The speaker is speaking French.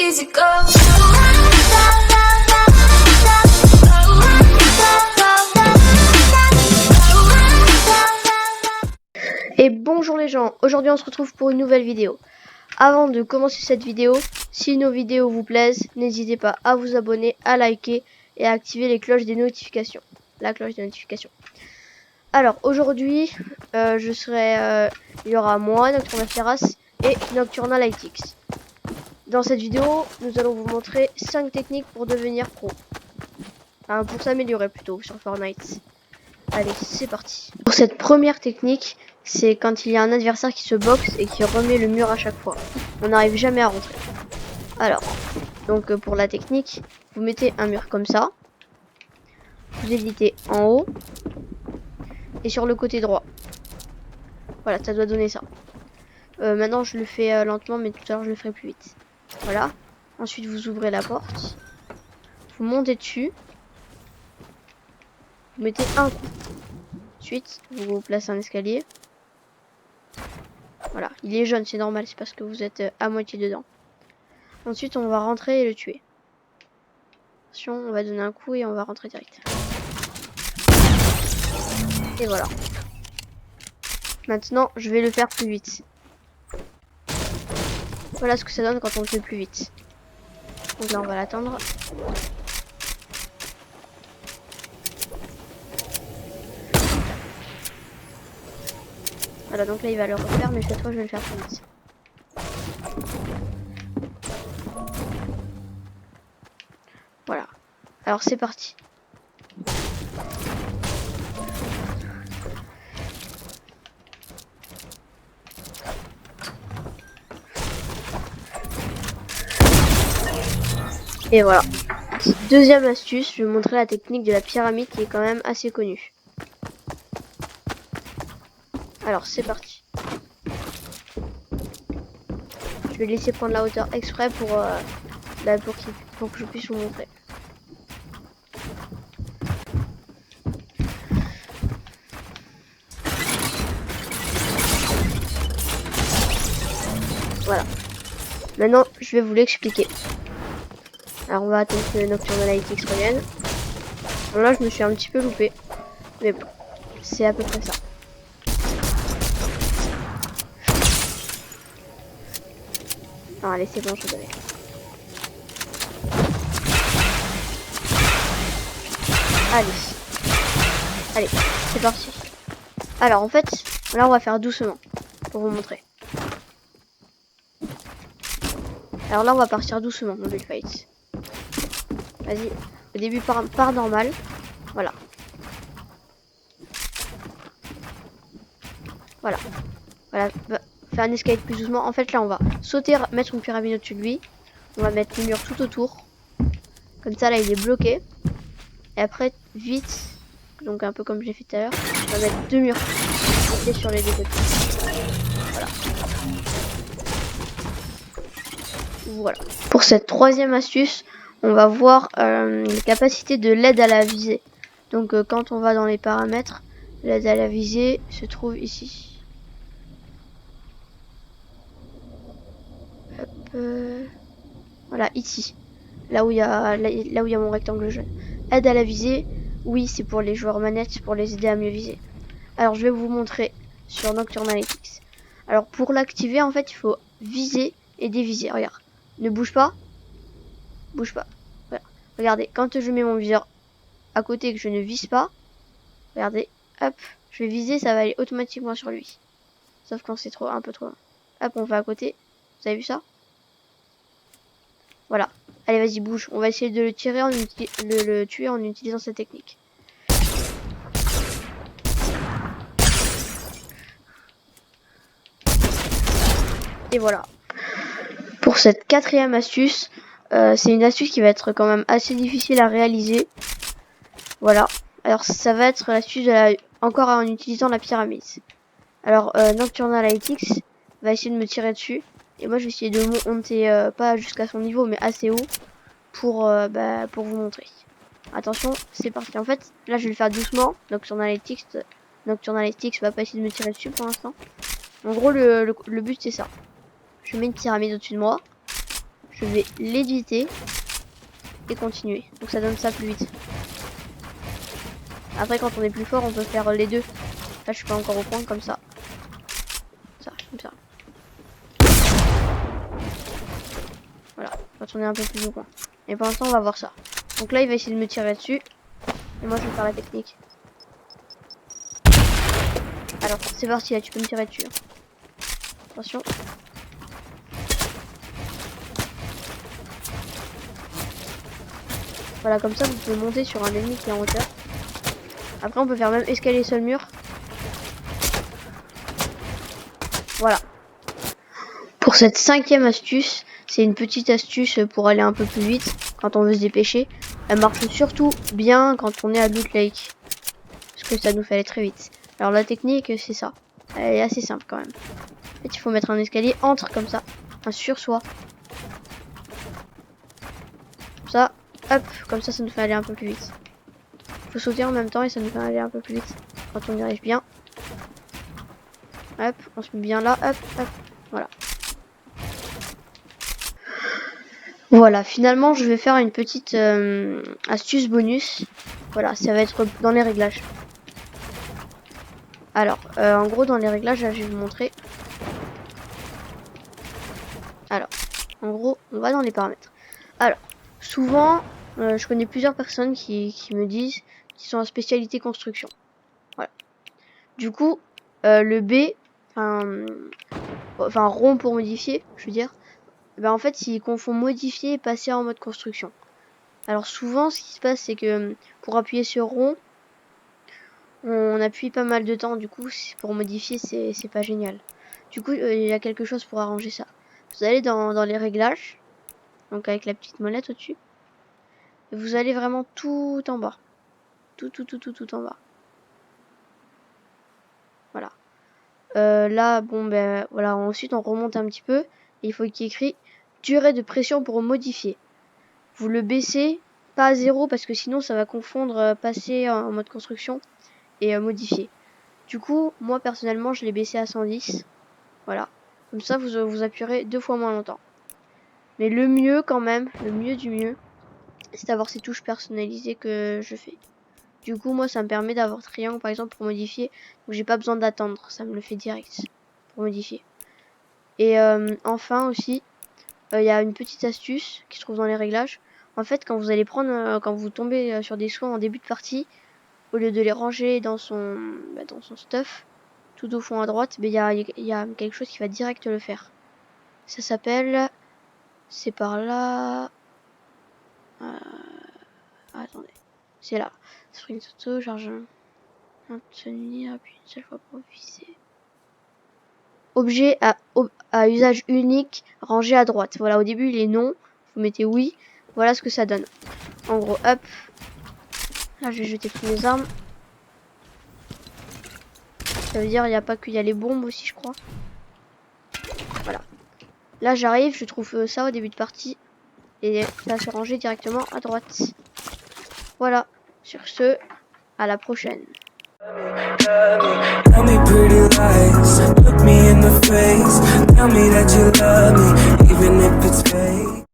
easy go. Et bonjour les gens, aujourd'hui on se retrouve pour une nouvelle vidéo. Avant de commencer cette vidéo, si nos vidéos vous plaisent, n'hésitez pas à vous abonner, à liker et à activer les cloches des notifications. La cloche des notifications. Alors aujourd'hui, il y aura moi, Nocturnal Terrace et Nocturnalytics. Dans cette vidéo, nous allons vous montrer 5 techniques pour devenir pro. Enfin, pour s'améliorer plutôt sur Fortnite. Allez, c'est parti. Pour cette première technique, c'est quand il y a un adversaire qui se boxe et qui remet le mur à chaque fois. On n'arrive jamais à rentrer. Alors, donc pour la technique, vous mettez un mur comme ça. Vous éditez en haut et sur le côté droit. Voilà, ça doit donner ça. Maintenant, je le fais lentement, mais tout à l'heure, je le ferai plus vite. Voilà. Ensuite, vous ouvrez la porte. Vous montez dessus. Vous mettez un coup. Ensuite, vous placez un escalier. Voilà, il est jaune, c'est normal, c'est parce que vous êtes à moitié dedans. Ensuite, on va rentrer et le tuer. Attention, on va donner un coup et on va rentrer direct. Et voilà. Maintenant, je vais le faire plus vite. Voilà ce que ça donne quand on le fait plus vite. Donc là, on va l'attendre. Voilà, donc là, il va le refaire, mais cette fois, je vais le faire plus vite. Voilà. Alors, c'est parti. Et voilà. Deuxième astuce, je vais vous montrer la technique de la pyramide qui est quand même assez connue. Alors, c'est parti. Je vais laisser prendre la hauteur exprès pour que je puisse vous montrer. Voilà. Maintenant, je vais vous l'expliquer. Alors, on va attendre que Nocturnalytics revienne. Bon, là, je me suis un petit peu loupé. Mais bon, c'est à peu près ça. Non, allez, c'est bon, je l'avais. Allez, c'est parti. Alors, en fait, là, on va faire doucement pour vous montrer. Alors là, on va partir doucement dans le fight. Vas-y, au début, par normal. Voilà. Voilà. Voilà. Faire un escalier plus doucement. En fait, là, on va sauter, mettre une pyramide au-dessus de lui. On va mettre le mur tout autour. Comme ça, là, il est bloqué. Et après, vite, donc un peu comme j'ai fait tout à l'heure, on va mettre deux murs sur les deux côtés. Voilà. Voilà. Pour cette troisième astuce, on va voir les capacités de l'aide à la visée. Donc quand on va dans les paramètres, l'aide à la visée se trouve ici. Hop, voilà, ici. Là où il y a mon rectangle jaune. Aide à la visée, oui, c'est pour les joueurs manettes, pour les aider à mieux viser. Alors je vais vous montrer sur Nocturnalytics. Alors pour l'activer, en fait, il faut viser et déviser. Regarde, ne bouge pas. Bouge pas. Voilà. Regardez, quand je mets mon viseur à côté et que je ne vise pas, regardez, hop, je vais viser, ça va aller automatiquement sur lui. Sauf quand c'est un peu trop loin. Hop, on va à côté. Vous avez vu ça? Voilà. Allez, vas-y, bouge. On va essayer de le tirer le tuer en utilisant cette technique. Et voilà. Pour cette quatrième astuce, c'est une astuce qui va être quand même assez difficile à réaliser. Voilà. Alors ça va être l'astuce encore en utilisant la pyramide. Alors Nocturnalytics va essayer de me tirer dessus. Et moi je vais essayer de monter pas jusqu'à son niveau mais assez haut pour vous montrer. Attention, c'est parti. En fait, là je vais le faire doucement. Nocturnalytics va pas essayer de me tirer dessus pour l'instant. En gros le but c'est ça. Je mets une pyramide au-dessus de moi. je vais l'éditer et continuer. Donc ça donne ça plus vite. Après, quand on est plus fort, on peut faire les deux. Là, je suis pas encore au point comme ça. Ça, comme ça. Voilà, quand on est un peu plus au point. Et pour l'instant, on va voir ça. Donc là, il va essayer de me tirer dessus. Et moi, je vais faire la technique. Alors, c'est parti, là, tu peux me tirer dessus. Attention. Voilà, comme ça, vous pouvez monter sur un ennemi qui est en hauteur. Après, on peut faire même escalier sur le mur. Voilà. Pour cette 5e astuce, c'est une petite astuce pour aller un peu plus vite quand on veut se dépêcher. Elle marche surtout bien quand on est à Loot Lake. Parce que ça nous fait aller très vite. Alors la technique, c'est ça. Elle est assez simple quand même. En fait, il faut mettre un escalier entre comme ça. Un sur soi. Comme ça. Hop. Comme ça nous fait aller un peu plus vite. Il faut sauter en même temps et ça nous fait aller un peu plus vite. Quand on y arrive bien. Hop. On se met bien là. Hop. Hop. Voilà. Voilà, finalement je vais faire une petite astuce bonus. Voilà, ça va être dans les réglages. Alors, en gros dans les réglages, là, je vais vous montrer. Alors, en gros, on va dans les paramètres. Alors, souvent, je connais plusieurs personnes qui me disent qu'ils sont en spécialité construction. Voilà. Du coup, le B, enfin rond pour modifier, je veux dire. Ben en fait, ils confondent modifier et passer en mode construction. Alors souvent, ce qui se passe, c'est que pour appuyer sur rond, on appuie pas mal de temps. Du coup, pour modifier, c'est pas génial. Du coup, il y a quelque chose pour arranger ça. Vous allez dans les réglages, donc avec la petite molette au-dessus. Et vous allez vraiment tout en bas. Tout en bas. Voilà. Là, bon, ben voilà. Ensuite, on remonte un petit peu. Et il faut qu'il y ait écrit durée de pression pour modifier. Vous le baissez, pas à 0 parce que sinon ça va confondre passer en mode construction et modifier. Du coup, moi personnellement, je l'ai baissé à 110. Voilà. Comme ça, vous appuierez 2 fois moins longtemps. Mais le mieux quand même, le mieux du mieux, c'est d'avoir ces touches personnalisées que je fais. Du coup, moi, ça me permet d'avoir triangle par exemple pour modifier. Donc j'ai pas besoin d'attendre, ça me le fait direct pour modifier. Et enfin aussi, il y a une petite astuce qui se trouve dans les réglages. En fait, quand vous allez prendre, quand vous tombez sur des soins en début de partie, au lieu de les ranger dans son stuff, tout au fond à droite, il y a quelque chose qui va direct le faire. Ça s'appelle, c'est par là. Attendez, c'est là. Sprint auto, charge, maintenir, appuyer une seule fois pour viser. Objet à usage unique, rangé à droite. Voilà, au début il est non, vous mettez oui. Voilà ce que ça donne. En gros, hop. Là, je vais jeter toutes mes armes. Ça veut dire il n'y a pas qu'il y a les bombes aussi, je crois. Voilà. Là, j'arrive, je trouve ça au début de partie. Et ça va se ranger directement à droite. Voilà. Sur ce, à la prochaine. Tell me pretty lies, look me in the face, tell me that you love me, even if it's fake.